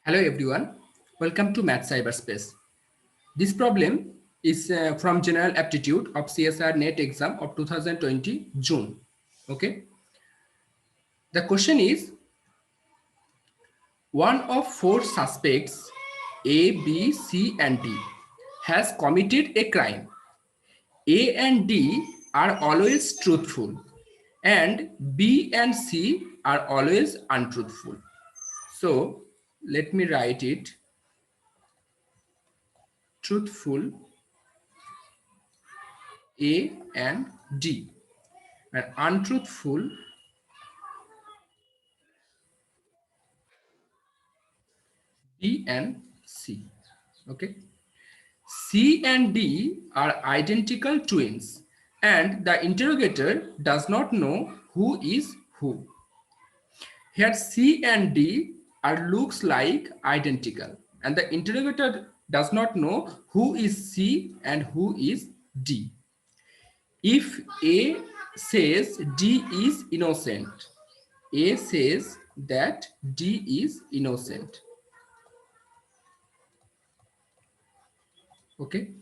Hello everyone, welcome to Math Cyberspace. This problem is from General Aptitude of CSR NET exam of 2020 June. Okay, the question is one of four suspects A, B, C, and D has committed a crime. A and D are always truthful, and B and C are always untruthful. So let me write it truthful A and D, and untruthful B and C. Okay. C and D are identical twins, and the interrogator does not know who is who. Here C and D are looks like identical, and the interrogator does not know who is C and who is D. If A says D is innocent, A says that D is innocent. Okay.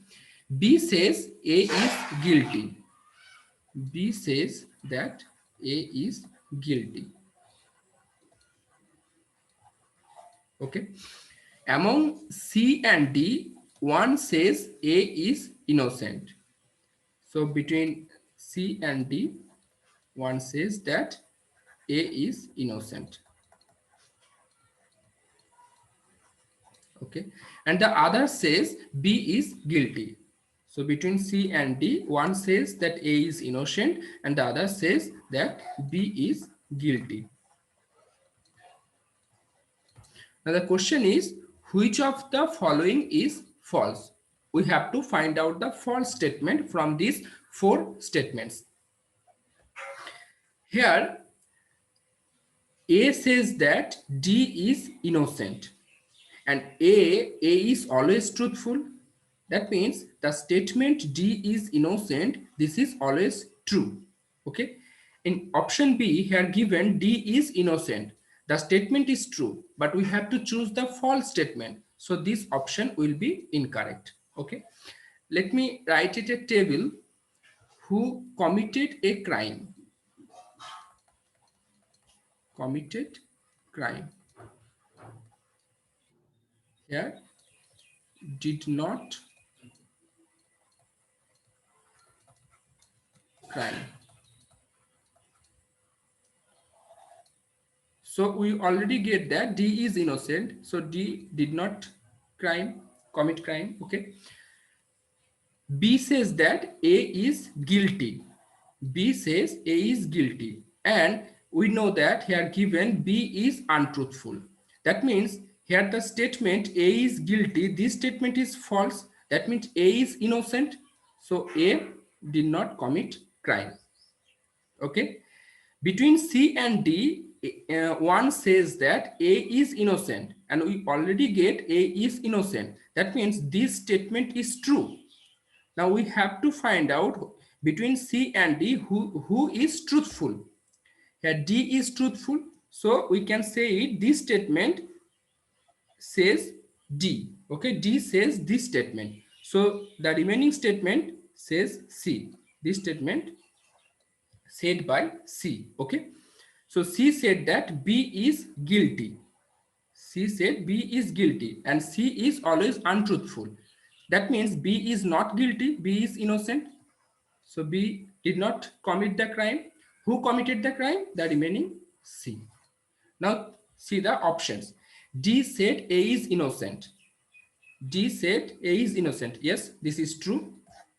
B says A is guilty. B says that A is guilty. Okay. Among C and D, one says A is innocent. So between C and D, one says that A is innocent. Okay. And the other says B is guilty. So between C and D, one says that A is innocent and the other says that B is guilty. Now the question is, which of the following is false? We have to find out the false statement from these four statements. Here, A says that D is innocent and A is always truthful. That means the statement D is innocent, this is always true. Okay. In option B, here given D is innocent. The statement is true, but we have to choose the false statement. So this option will be incorrect. Okay. Let me write it a table. Who committed a crime? Committed crime. Here, did not crime. So we already get that D is innocent. So D did not commit crime. Okay. B says that A is guilty. B says A is guilty. And we know that here given B is untruthful. That means here the statement A is guilty, this statement is false. That means A is innocent. So A did not commit crime. Okay. Between C and D, one says that A is innocent and we already get A is innocent. That means this statement is true. Now we have to find out between C and D who is truthful. Here D is truthful. So we can say it, this statement says D. Okay, D says this statement. So the remaining statement says C. This statement said by C. Okay. So C said that B is guilty. C said B is guilty and C is always untruthful. That means B is not guilty, B is innocent. So B did not commit the crime. Who committed the crime? The remaining C. Now see the options. D said A is innocent. D said A is innocent. Yes, this is true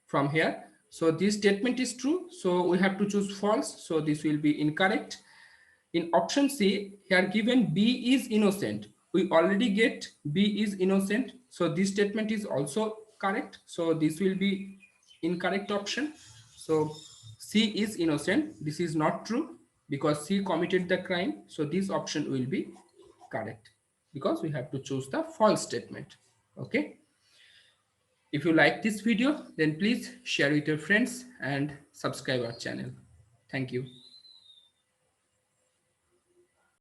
from here. So this statement is true. So we have to choose false. So this will be incorrect. In option C, here given B is innocent. We already get B is innocent. So this statement is also correct. So this will be incorrect option. So C is innocent. This is not true because C committed the crime. So this option will be correct because we have to choose the false statement. Okay. If you like this video, then please share with your friends and subscribe our channel. Thank you.